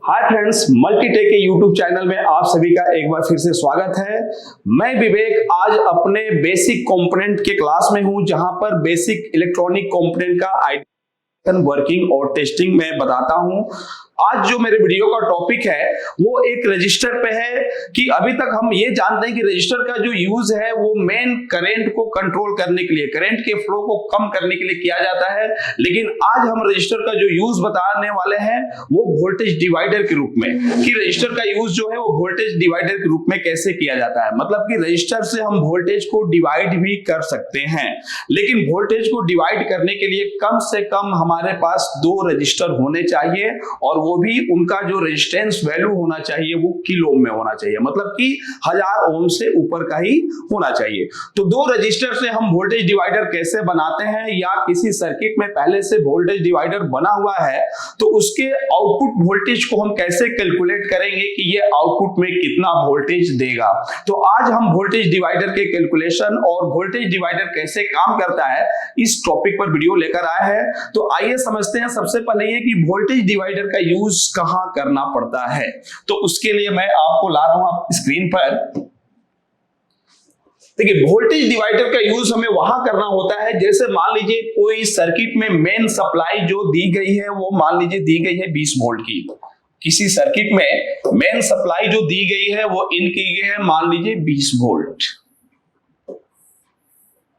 Hi friends, Multitech के YouTube channel में आप सभी का एक बार फिर से स्वागत है। मैं विवेक आज अपने बेसिक कंपोनेंट के क्लास में हूं, जहां पर बेसिक इलेक्ट्रॉनिक कंपोनेंट का आइडेंटिफिकेशन, वर्किंग और टेस्टिंग मैं बताता हूं। आज जो मेरे वीडियो का टॉपिक है वो एक रजिस्टर पे है कि अभी तक हम ये जानते हैं कि रजिस्टर का जो यूज है वो मेन करंट को कंट्रोल करने के लिए, करंट के फ्लो को कम करने के लिए किया जाता है। लेकिन आज हम रजिस्टर का जो यूज बताने वाले हैं वो वोल्टेज डिवाइडर के रूप में, कि रजिस्टर का यूज जो है वो वोल्टेज डिवाइडर के रूप में कैसे किया जाता है। मतलब कि रजिस्टर से हम वोल्टेज को डिवाइड भी कर सकते हैं, लेकिन वोल्टेज को डिवाइड करने के लिए कम से कम हमारे पास 2 रजिस्टर होने चाहिए, और वो भी उनका जो रेजिस्टेंस वैल्यू होना चाहिए वो किलो ओम में होना चाहिए, मतलब कि 1000 ओम से ऊपर का ही होना चाहिए। तो 2 रजिस्टर से हम वोल्टेज डिवाइडर कैसे बनाते हैं, या किसी सर्किट में पहले से वोल्टेज डिवाइडर बना हुआ है तो उसके आउटपुट वोल्टेज को हम कैसे कैलकुलेट करेंगे कि ये आउटपुट में कितना वोल्टेज देगा। तो आज हम वोल्टेज डिवाइडर के कैलकुलेशन और वोल्टेज डिवाइडर कैसे काम करता है इस टॉपिक पर वीडियो लेकर आए हैं। तो आइए समझते हैं सबसे पहले ये कि वोल्टेज डिवाइडर का यूज कहां करना पड़ता है। तो उसके लिए मैं आपको ला रहा हूं स्क्रीन पर। देखिए, वोल्टेज डिवाइडर का यूज हमें वहां करना होता है, जैसे मान लीजिए कोई सर्किट में मेन सप्लाई जो दी गई है वो मान लीजिए दी गई है 20 वोल्ट की। किसी सर्किट में मेन सप्लाई जो दी गई है वो इन की गई है मान लीजिए 20 वोल्ट।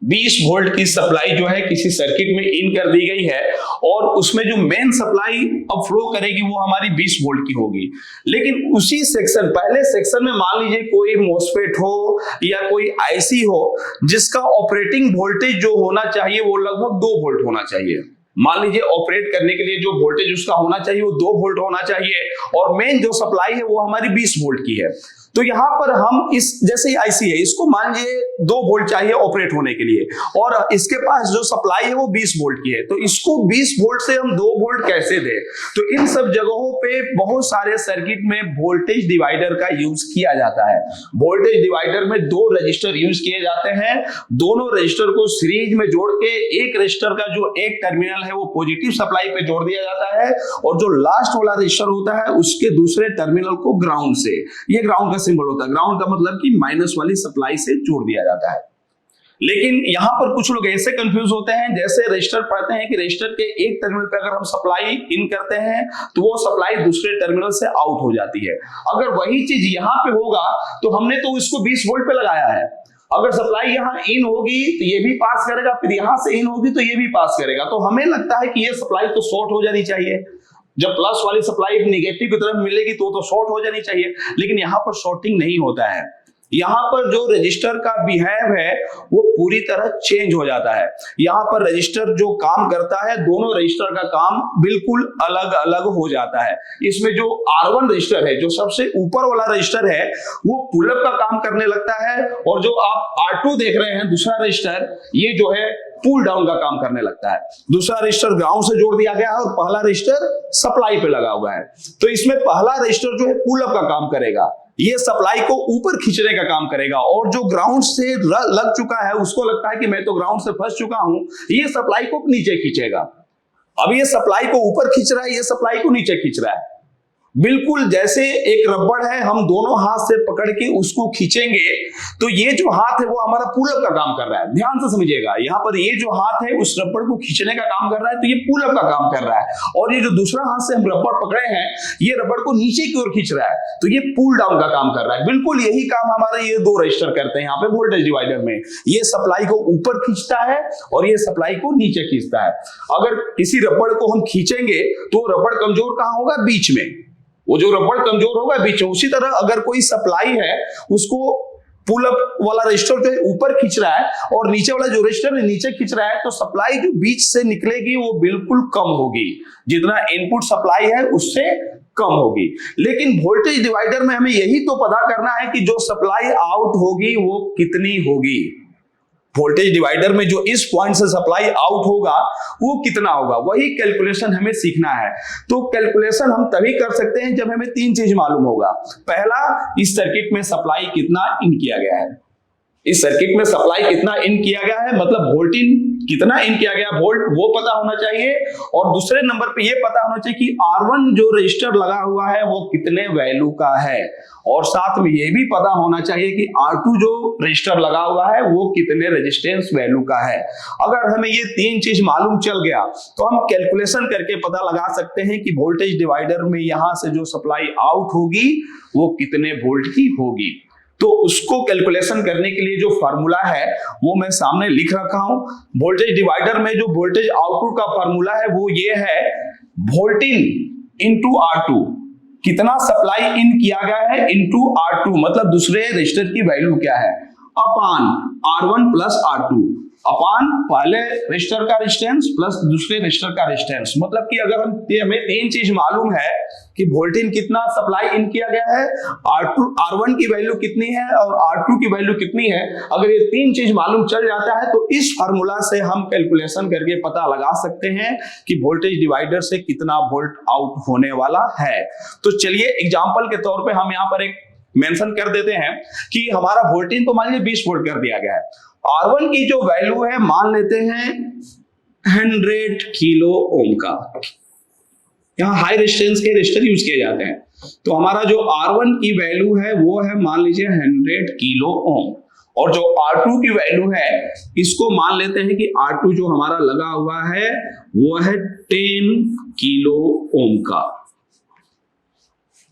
20 वोल्ट की सप्लाई जो है किसी सर्किट में इन कर दी गई है, और उसमें जो मेन सप्लाई अब फ्लो करेगी वो हमारी 20 वोल्ट की होगी। लेकिन उसी सेक्शन, पहले सेक्शन में मान लीजिए कोई मॉसफेट हो या कोई आईसी हो जिसका ऑपरेटिंग वोल्टेज जो होना चाहिए वो लगभग 2 वोल्ट होना चाहिए। मान लीजिए ऑपरेट करने के लिए जो वोल्टेज उसका होना चाहिए वो 2 वोल्ट होना चाहिए, और मेन जो सप्लाई है वो हमारी 20 वोल्ट की है। तो यहां पर हम इस जैसे ही आईसी है इसको मान लीजिए 2 वोल्ट चाहिए ऑपरेट होने के लिए, और इसके पास जो सप्लाई है वो 20 वोल्ट की है। तो इसको 20 वोल्ट से हम 2 वोल्ट कैसे दें। तो इन सब जगहों पे बहुत सारे सर्किट में वोल्टेज डिवाइडर का यूज किया जाता है। वोल्टेज डिवाइडर में 2 रजिस्टर यूज किए जाते हैं। दोनों रजिस्टर को सीरीज में जोड़ के एक रजिस्टर का जो एक टर्मिनल है वो पॉजिटिव सप्लाई पे जोड़ दिया जाता है, और जो लास्ट वाला रजिस्टर होता है उसके दूसरे टर्मिनल को ग्राउंड से, ये ग्राउंड का सिंबल होता है, ग्राउंड का मतलब कि माइनस वाली सप्लाई से जोड़ दिया जाता है। लेकिन यहां पर कुछ लोग ऐसे कंफ्यूज होते हैं, जैसे रजिस्टर पढ़ते हैं कि रजिस्टर के एक टर्मिनल पे अगर हम सप्लाई इन करते हैं तो वो सप्लाई दूसरे टर्मिनल से आउट हो जाती है। अगर वही चीज यहां पे होगा तो हमने तो इसको 20 वोल्ट पे लगाया है, अगर सप्लाई यहां इन होगी तो ये भी पास करेगा, फिर यहां से इन होगी तो ये भी पास करेगा। तो हमें लगता है कि ये सप्लाई तो शॉर्ट हो जानी चाहिए, जब प्लस वाली सप्लाई नेगेटिव की तरफ मिलेगी तो शॉर्ट हो जानी चाहिए। लेकिन यहां पर शॉर्टिंग नहीं होता है, यहां पर जो रजिस्टर का बिहेव है वो पूरी तरह चेंज हो जाता है। यहां पर रजिस्टर जो काम करता है, दोनों रजिस्टर का काम बिल्कुल अलग अलग हो जाता है। इसमें जो R1 रजिस्टर है, जो सबसे ऊपर वाला रजिस्टर है, वो पुल अप का काम करने लगता है, और जो आप R2 देख रहे हैं दूसरा रजिस्टर, ये जो है पुल डाउन का काम करने लगता है। दूसरा रजिस्टर ग्राउंड से जोड़ दिया गया है और पहला रजिस्टर सप्लाई पे लगा हुआ है। तो इसमें पहला रजिस्टर जो है पुल अप का काम करेगा, ये सप्लाई को ऊपर खींचने का काम करेगा, और जो ग्राउंड से लग चुका है उसको लगता है कि मैं तो ग्राउंड से फंस चुका हूं, ये सप्लाई को नीचे खींचेगा। अब ये सप्लाई को ऊपर खींच रहा है, ये सप्लाई को नीचे खींच रहा है। बिल्कुल जैसे एक रबड़ है, हम दोनों हाथ से पकड़ के उसको खींचेंगे तो ये जो हाथ है वो हमारा पुल अप का काम कर रहा है। ध्यान से समझिएगा, यहाँ पर ये जो हाथ है उस रबड़ को खींचने का काम कर रहा है, तो ये पुल अप का काम कर रहा है, और ये जो दूसरा हाथ से हम रबड़ पकड़े हैं ये रबड़ को नीचे की ओर खींच रहा है, तो ये पुल डाउन का काम कर रहा है। बिल्कुल यही काम हमारे ये 2 रजिस्टर करते हैं यहाँ पे वोल्टेज डिवाइडर में। ये सप्लाई को ऊपर खींचता है और ये सप्लाई को नीचे खींचता है। अगर किसी रबड़ को हम खींचेंगे तो रबड़ कमजोर कहां होगा, बीच में, वो जो रबड़ कमजोर होगा बीच में। उसी तरह अगर कोई सप्लाई है उसको पुल अप वाला रजिस्टर जो है ऊपर खींच रहा है और नीचे वाला जो रजिस्टर है नीचे खींच रहा है, तो सप्लाई जो बीच से निकलेगी वो बिल्कुल कम होगी, जितना इनपुट सप्लाई है उससे कम होगी। लेकिन वोल्टेज डिवाइडर में हमें यही तो पता करना है कि जो सप्लाई आउट होगी वो कितनी होगी। वोल्टेज डिवाइडर में जो इस पॉइंट से सप्लाई आउट होगा वो कितना होगा, वही कैलकुलेशन हमें सीखना है। तो कैलकुलेशन हम तभी कर सकते हैं जब हमें 3 चीज मालूम होगा। पहला, इस सर्किट में सप्लाई कितना इन किया गया है, इस सर्किट में सप्लाई कितना इन किया गया है, मतलब वोल्टेज कितना इन किया गया वोल्ट, वो पता होना चाहिए। और दूसरे नंबर पे ये पता होना चाहिए कि R1 जो रजिस्टर लगा हुआ है वो कितने वैल्यू का है, और साथ में ये भी पता होना चाहिए कि R2 जो रजिस्टर लगा हुआ है वो कितने रेजिस्टेंस वैल्यू का है। अगर हमें ये तीन चीज मालूम चल गया तो हम कैलकुलेशन करके पता लगा सकते हैं कि वोल्टेज डिवाइडर में यहां से जो सप्लाई आउट होगी वो कितने वोल्ट की होगी। तो उसको कैलकुलेशन करने के लिए जो फार्मूला है वो मैं सामने लिख रखा हूं। वोल्टेज डिवाइडर में जो वोल्टेज आउटपुट का फार्मूला है वो ये है, वोल्टेज इनटू R2, कितना सप्लाई इन किया गया है इनटू R2, मतलब दूसरे रजिस्टर की वैल्यू क्या है, अपान R1 प्लस R2, अपान पहले रजिस्टर का रेजिस्टेंस प्लस दूसरे रजिस्टर का रेजिस्टेंस। मतलब कि अगर हमें तीन चीज मालूम है कि वोल्टेज कितना सप्लाई इन किया गया है, R1 की वैल्यू कितनी है और R2 की वैल्यू कितनी है, अगर ये तीन चीज मालूम चल जाता है तो इस फार्मूला से हम कैलकुलेशन करके पता लगा सकते हैं कि वोल्टेज डिवाइडर से कितना वोल्ट आउट होने वाला है। तो चलिए एग्जांपल के तौर पे हम यहाँ पर एक मेंशन कर देते हैं कि हमारा वोल्टेज तो मान लीजिए 20 वोल्ट कर दिया गया है, R1 की जो वैल्यू है मान लेते हैं 100 किलो ओम का, यहां हाई रेजिस्टेंस के रजिस्टर यूज किए जाते हैं, तो हमारा जो R1 की वैल्यू है वो है मान लीजिए 100 किलो ओम, और जो R2 की वैल्यू है इसको मान लेते हैं कि R2 जो हमारा लगा हुआ है वो है 10 किलो ओम का।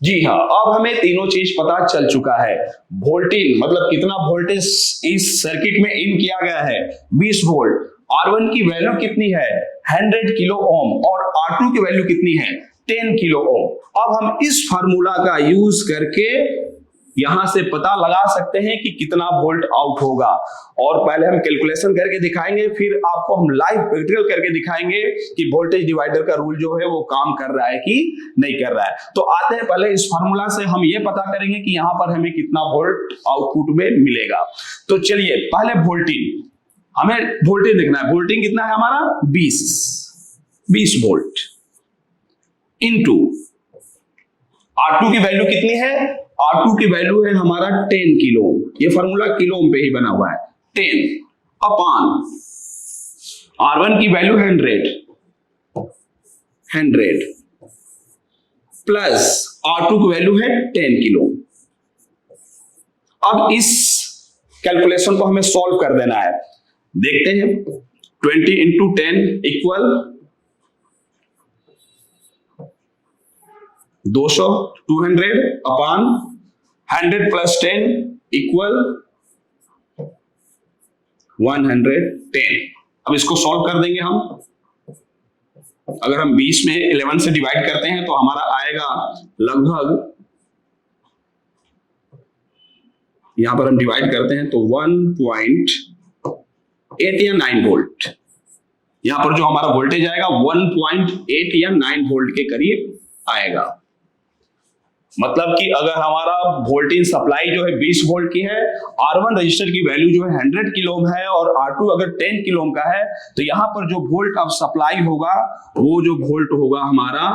जी हाँ, अब हमें तीनों चीज पता चल चुका है। वोल्टेज मतलब कितना वोल्टेज इस सर्किट में इन किया गया है 20 वोल्ट, R1 की वैल्यू कितनी है 100 किलो ओम और R2 की वैल्यू कितनी है 10 किलो ओम। अब हम इस फार्मूला का यूज करके यहां से पता लगा सकते हैं कि कितना वोल्ट आउट होगा, और पहले हम कैलकुलेशन करके दिखाएंगे, फिर आपको हम लाइव प्रैक्टिकल करके दिखाएंगे कि वोल्टेज डिवाइडर का रूल जो है वो काम कर रहा है कि नहीं कर रहा है। तो आते हैं पहले इस फार्मूला से हम ये पता करेंगे कि यहां पर हमें कितना वोल्ट आउटपुट में मिलेगा। तो चलिए पहले वोल्टेज, हमें वोल्टेज देखना है, वोल्टेज कितना है हमारा 20 वोल्ट इनटू R2 की वैल्यू कितनी है, R2 की वैल्यू है हमारा 10 किलो, ये फार्मूला किलो ओम पे ही बना हुआ है, 10 अपान R1 की वैल्यू 100 प्लस R2 की वैल्यू है 10 किलो। अब इस कैलकुलेशन को हमें सॉल्व कर देना है, देखते हैं 20 इंटू 10 इक्वल 200, 200 अपान 100 प्लस 10 इक्वल 110। अब इसको सॉल्व कर देंगे हम, अगर हम 20 में 11 से डिवाइड करते हैं तो हमारा आएगा लगभग, यहां पर हम डिवाइड करते हैं तो 1.8 या 9 वोल्ट, यहां पर जो हमारा वोल्टेज आएगा 1.8 या 9 वोल्ट के करीब आएगा। मतलब कि अगर हमारा वोल्टेज सप्लाई जो है 20 वोल्ट की है, R1 रजिस्टर की वैल्यू जो है 100 किलो ओम है और R2 अगर 10 किलो ओम का है, तो यहां पर जो वोल्ट अब सप्लाई होगा वो जो वोल्ट होगा हमारा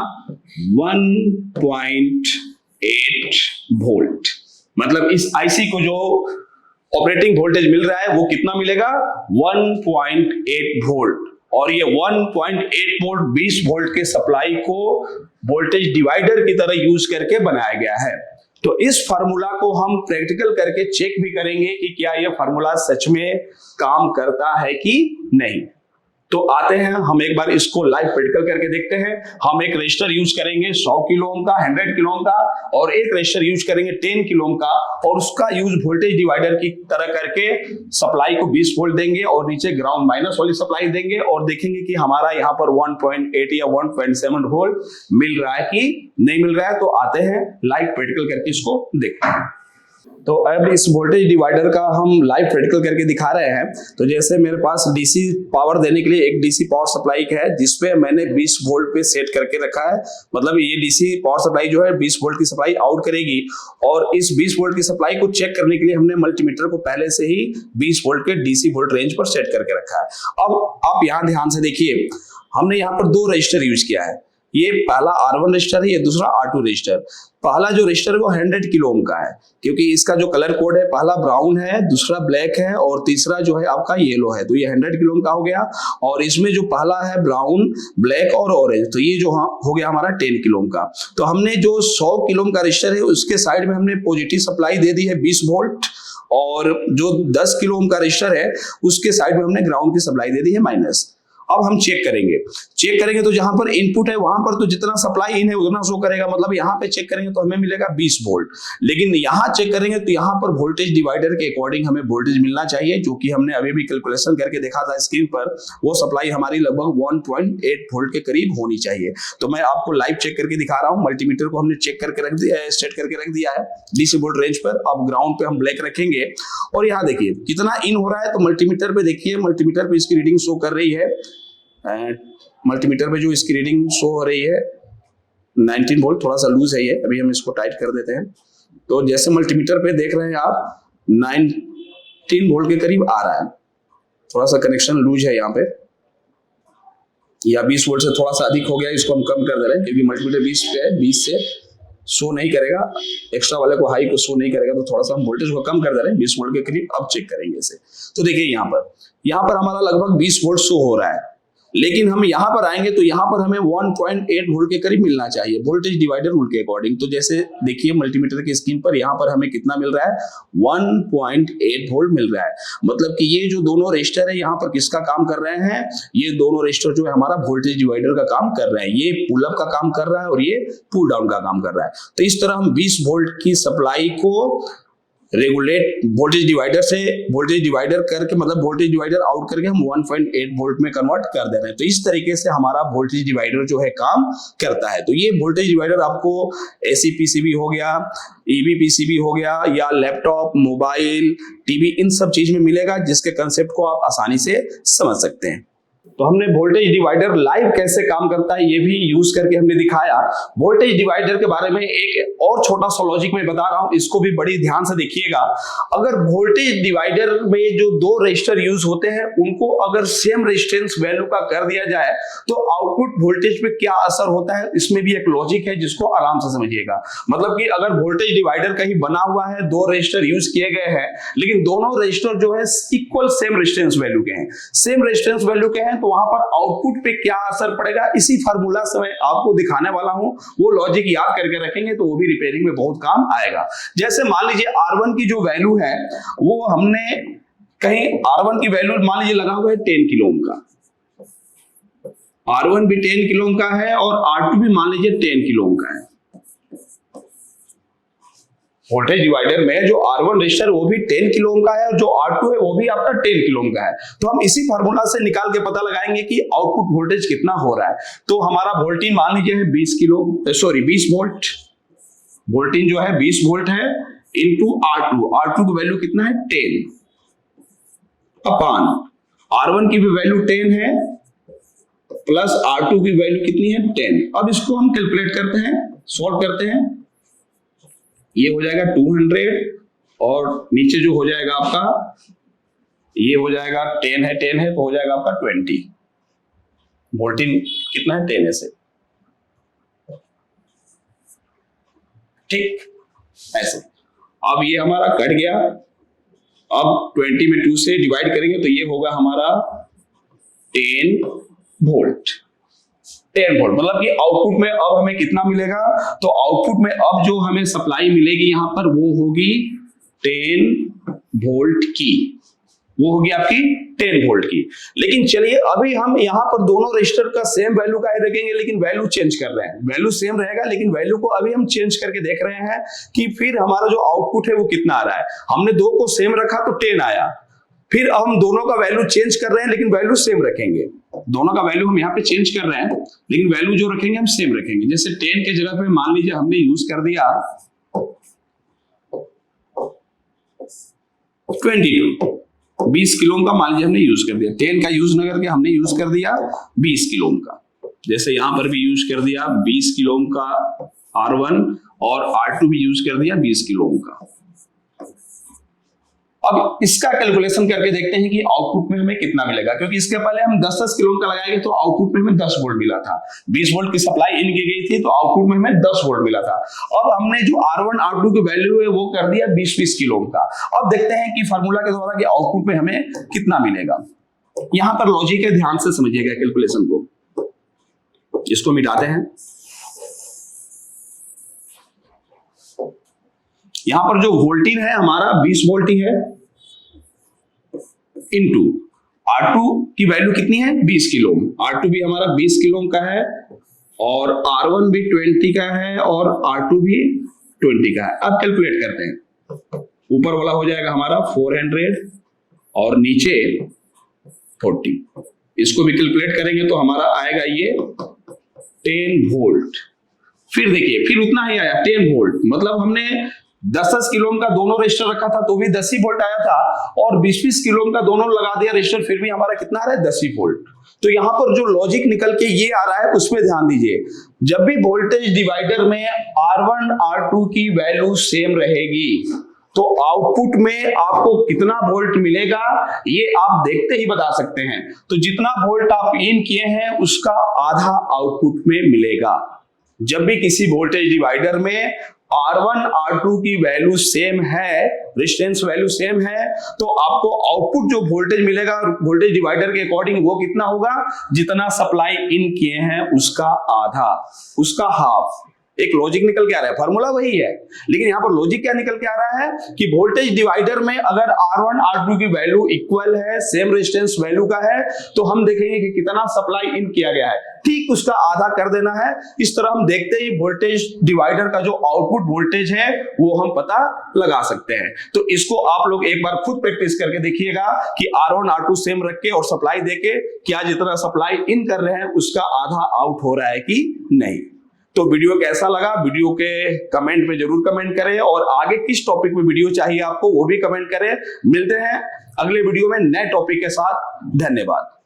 1.8 वोल्ट। मतलब इस आईसी को जो ऑपरेटिंग वोल्टेज मिल रहा है वो कितना मिलेगा 1.8 वोल्ट, और ये 1.8 वोल्ट 20 वोल्ट के सप्लाई को वोल्टेज डिवाइडर की तरह यूज करके बनाया गया है। तो इस फार्मूला को हम प्रैक्टिकल करके चेक भी करेंगे कि क्या यह फार्मूला सच में काम करता है कि नहीं। तो आते हैं हम एक बार इसको लाइव प्रैक्टिकल करके देखते हैं। हम एक रजिस्टर यूज करेंगे 100 किलो ओम का, 100 किलो ओम का, और एक रजिस्टर यूज करेंगे 10 किलो ओम का, और उसका यूज वोल्टेज डिवाइडर की तरह करके सप्लाई को 20 वोल्ट देंगे और नीचे ग्राउंड माइनस वाली सप्लाई देंगे, और देखेंगे कि हमारा यहाँ पर 1.8 या 1.7 वोल्ट मिल रहा है कि नहीं मिल रहा है। तो आते हैं लाइव प्रैक्टिकल करके इसको देखते हैं। तो अब इस वोल्टेज डिवाइडर का हम लाइव प्रैक्टिकल करके दिखा रहे हैं। तो जैसे मेरे पास डीसी पावर देने के लिए एक डीसी पावर सप्लाई है जिसपे मैंने 20 वोल्ट पे सेट करके रखा है, मतलब ये डीसी पावर सप्लाई जो है 20 वोल्ट की सप्लाई आउट करेगी, और इस 20 वोल्ट की सप्लाई को चेक करने के लिए हमने मल्टीमीटर को पहले से ही 20 वोल्ट के डीसी वोल्ट रेंज पर सेट करके रखा है। अब आप यहाँ ध्यान से देखिए, हमने यहाँ पर 2 रजिस्टर यूज किया है, ये पहला R1 रजिस्टर है, ये दूसरा R2 रजिस्टर। पहला जो रजिस्टर है वो 100 किलो ओम का है, क्योंकि इसका जो कलर कोड है पहला ब्राउन है, दूसरा ब्लैक है और तीसरा जो है आपका येलो है, तो ये 100 किलो ओम का हो गया। और इसमें जो पहला है ब्राउन, ब्लैक और ऑरेंज, तो ये जो हो गया हमारा 10 किलो ओम का। तो हमने जो 100 किलो ओम का रजिस्टर है उसके साइड में हमने पॉजिटिव सप्लाई दे दी है 20 वोल्ट, और जो 10 किलो ओम का रजिस्टर है उसके साइड में हमने ग्राउंड की सप्लाई दे दी है माइनस। अब हम चेक करेंगे तो जहां पर इनपुट है वहां पर तो जितना सप्लाई इन है उतना शो करेगा, मतलब यहां पे चेक करेंगे तो हमें मिलेगा 20 वोल्ट। लेकिन यहां चेक करेंगे तो यहां पर वोल्टेज डिवाइडर के अकॉर्डिंग हमें वोल्टेज मिलना चाहिए, जो कि हमने अभी भी कैलकुलेशन करके देखा था स्क्रीन पर। वो सप्लाई हमारी लगभग 1.8 वोल्ट के करीब होनी चाहिए। तो मैं आपको लाइव चेक करके दिखा रहा हूं। मल्टीमीटर को हमने चेक करके रख दिया है, सेट करके रख दिया है 20 वोल्ट रेंज पर। अब ग्राउंड पे हम ब्लैक रखेंगे और यहाँ देखिए कितना इन हो रहा है। तो मल्टीमीटर पे देखिए, मल्टीमीटर पे इसकी रीडिंग शो कर रही है, मल्टीमीटर पे जो इसकी रीडिंग शो हो रही है 19 वोल्ट। थोड़ा सा लूज है ये, अभी हम इसको टाइट कर देते हैं। तो जैसे मल्टीमीटर पे देख रहे हैं आप 19 वोल्ट के करीब आ रहा है। थोड़ा सा कनेक्शन लूज है यहाँ पे, या 20 वोल्ट से थोड़ा सा अधिक हो गया, इसको हम कम कर दे रहे हैं क्योंकि मल्टीमीटर 20 पे है, 20 से शो नहीं करेगा, एक्स्ट्रा वाले को हाई को शो नहीं करेगा, तो थोड़ा सा हम वोल्टेज को कम कर दे रहे हैं 20 वोल्ट के करीब। अब चेक करेंगे इसे, तो देखिए यहाँ पर हमारा लगभग 20 वोल्ट शो हो रहा है। लेकिन हम यहाँ पर आएंगे तो यहाँ पर हमें 1.8 वोल्ट के करीब मिलना चाहिए वोल्टेज डिवाइडर रूल के अकॉर्डिंग। तो जैसे देखिए मल्टीमीटर की स्क्रीन पर यहाँ पर हमें कितना मिल रहा है, 1.8 वोल्ट मिल रहा है। मतलब कि ये जो दोनों रजिस्टर है यहाँ पर किसका काम कर रहे हैं, ये दोनों रजिस्टर जो है हमारा वोल्टेज डिवाइडर का काम कर रहे हैं। ये पुल अप का काम कर रहा है और ये पुल डाउन का काम कर रहा है। तो इस तरह हम 20 वोल्ट की सप्लाई को रेगुलेट वोल्टेज डिवाइडर से वोल्टेज डिवाइडर करके, मतलब वोल्टेज डिवाइडर आउट करके हम 1.8 वोल्ट में कन्वर्ट कर दे रहे हैं। तो इस तरीके से हमारा वोल्टेज डिवाइडर जो है काम करता है। तो ये वोल्टेज डिवाइडर आपको एसी पीसीबी हो गया, ईबी पीसीबी हो गया, या लैपटॉप, मोबाइल, टीवी, इन सब चीज में मिलेगा, जिसके कंसेप्ट को आप आसानी से समझ सकते हैं। तो हमने वोल्टेज डिवाइडर लाइव कैसे काम करता है ये भी यूज करके हमने दिखाया। वोल्टेज डिवाइडर के बारे में एक और छोटा सा लॉजिक मैं बता रहा हूं, इसको भी बड़ी ध्यान से देखिएगा। अगर वोल्टेज डिवाइडर में जो दो रजिस्टर यूज होते हैं उनको अगर सेम रेजिस्टेंस वैल्यू का कर दिया जाए तो आउटपुट वोल्टेज पे क्या असर होता है, इसमें भी एक लॉजिक है जिसको आराम से समझिएगा। मतलब कि अगर वोल्टेज डिवाइडर कहीं बना हुआ है, दो रजिस्टर यूज किए गए हैं, लेकिन दोनों रजिस्टर जो है इक्वल सेम रेजिस्टेंस वैल्यू के हैं, सेम रेजिस्टेंस वैल्यू के हैं, तो वहां पर आउटपुट पे क्या असर पड़ेगा, इसी फार्मूला से मैं आपको दिखाने वाला हूं। वो लॉजिक याद करके रखेंगे तो वो भी रिपेयरिंग में बहुत काम आएगा। जैसे मान लीजिए R1 की जो वैल्यू है वो हमने कहीं R1 की वैल्यू मान लीजिए लगा हुआ है 10 किलो ओम का, R1 भी 10 किलो ओम का है और R2 भी मान लीजिए 10 किलो ओम का है। वोल्टेज डिवाइडर में जो R1 रजिस्टर वो भी 10 किलो ओम का है और जो R2 है वो भी आपका 10 किलो ओम का है। तो हम इसी फार्मूला से निकाल के पता लगाएंगे कि आउटपुट वोल्टेज कितना हो रहा है। तो हमारा वोल्टेज मान लीजिए है 20 वोल्ट, वोल्टेज जो है 20 वोल्ट है इनटू R2 की वैल्यू कितना है 10 अपान R1 की भी वैल्यू 10 है प्लस R2 की वैल्यू कितनी है 10। अब इसको हम कैलकुलेट करते हैं, सॉल्व करते हैं। ये हो जाएगा 200 और नीचे जो हो जाएगा आपका ये हो जाएगा 10 है तो हो जाएगा आपका 20। वोल्टेज कितना है 10 से, ठीक ऐसे। अब ये हमारा कट गया, अब 20 में 2 से डिवाइड करेंगे तो ये होगा हमारा 10 वोल्ट। 10 वोल्ट मतलब कि आउटपुट में अब हमें कितना मिलेगा, तो आउटपुट में अब जो हमें सप्लाई मिलेगी यहां पर वो होगी 10 वोल्ट की, वो होगी आपकी 10 वोल्ट की। लेकिन चलिए अभी हम यहां पर दोनों रजिस्टर का सेम वैल्यू का ही रखेंगे, लेकिन वैल्यू चेंज कर रहे हैं। वैल्यू सेम रहेगा लेकिन वैल्यू को अभी हम चेंज करके देख रहे हैं कि फिर हमारा जो आउटपुट है वो कितना आ रहा है। हमने दो को सेम रखा तो 10 आया, फिर हम दोनों का वैल्यू चेंज कर रहे हैं लेकिन वैल्यू सेम रखेंगे। दोनों का वैल्यू हम यहाँ पे चेंज कर रहे हैं लेकिन वैल्यू जो रखेंगे हम सेम रखेंगे। जैसे 10 के जगह पे मान लीजिए हमने यूज कर दिया 22, 20 किलो ओम का मान लीजिए हमने यूज कर दिया। 10 का यूज न करके हमने यूज कर दिया 20 किलो ओम का। जैसे यहां पर भी यूज कर दिया 20 किलो ओम का R1 और R2 भी यूज कर दिया 20 किलो ओम का। अब इसका कैलकुलेशन करके देखते हैं कि आउटपुट में हमें कितना मिलेगा, क्योंकि इसके पहले हम 10-10 किलो का लगाएंगे तो आउटपुट में हमें 10 वोल्ट मिला था, 20 वोल्ट की सप्लाई इन की गई थी तो आउटपुट में हमें 10 वोल्ट मिला था। अब हमने जो R1 R2 की वैल्यू है वो कर दिया 20-20 किलो का। अब देखते हैं कि फार्मूला के द्वारा कि आउटपुट में हमें कितना मिलेगा। यहां पर लॉजिक है, ध्यान से समझिएगा कैलकुलेशन को। इसको मिटाते हैं। यहां पर जो वोल्टेज है हमारा 20 वोल्ट ही है, इनटू R2 की वैल्यू कितनी है 20 किलो। R2 भी हमारा 20 किलो का है और R1 भी 20 का है और R2 भी 20 का है। अब कैलकुलेट करते हैं। ऊपर वाला हो जाएगा हमारा 400 और नीचे 40। इसको भी कैलकुलेट करेंगे तो हमारा आएगा ये 10 वोल्ट। फिर देखिए फिर उतना ही आया 10 वोल्ट, मतलब हमने 10-10 किलो का दोनों रजिस्टर रखा था तो भी 10 ही वोल्ट आया था, और 20-20 किलो का दोनों लगा दिया रजिस्टर फिर भी हमारा कितना आ रहा है 10 ही वोल्ट। तो यहां पर जो लॉजिक निकल के ये आ रहा है उसमें ध्यान दीजिए। जब भी वोल्टेज डिवाइडर में R1 R2 की वैल्यू सेम रहेगी तो आउटपुट में आपको कितना वोल्ट मिलेगा ये आप देखते ही बता सकते हैं। तो जितना वोल्ट आप इन किए हैं उसका आधा आउटपुट में मिलेगा। जब भी किसी वोल्टेज डिवाइडर में R1 R2 की वैल्यू सेम है, रेजिस्टेंस वैल्यू सेम है, तो आपको आउटपुट जो वोल्टेज मिलेगा वोल्टेज डिवाइडर के अकॉर्डिंग वो कितना होगा, जितना सप्लाई इन किए हैं उसका आधा, उसका हाफ। एक लॉजिक निकल के आ रहा है, फार्मूला वही है, लेकिन यहां पर लॉजिक क्या निकल के आ रहा है कि वोल्टेज डिवाइडर में अगर R1 R2 की वैल्यू इक्वल है, सेम रेजिस्टेंस वैल्यू का है, तो हम देखेंगे कि कितना सप्लाई इन किया गया है, ठीक उसका आधा कर देना है। इस तरह हम देखते ही वोल्टेज डिवाइडर का जो आउटपुट वोल्टेज है वो हम पता लगा सकते हैं। तो इसको आप लोग एक बार खुद प्रैक्टिस करके देखिएगा कि R1 R2 सेम रख के और सप्लाई देके क्या जितना सप्लाई इन कर रहे हैं उसका आधा आउट हो रहा है कि नहीं। तो वीडियो कैसा लगा, वीडियो के कमेंट में जरूर कमेंट करें, और आगे किस टॉपिक में वीडियो चाहिए आपको वो भी कमेंट करें। मिलते हैं अगले वीडियो में नए टॉपिक के साथ। धन्यवाद।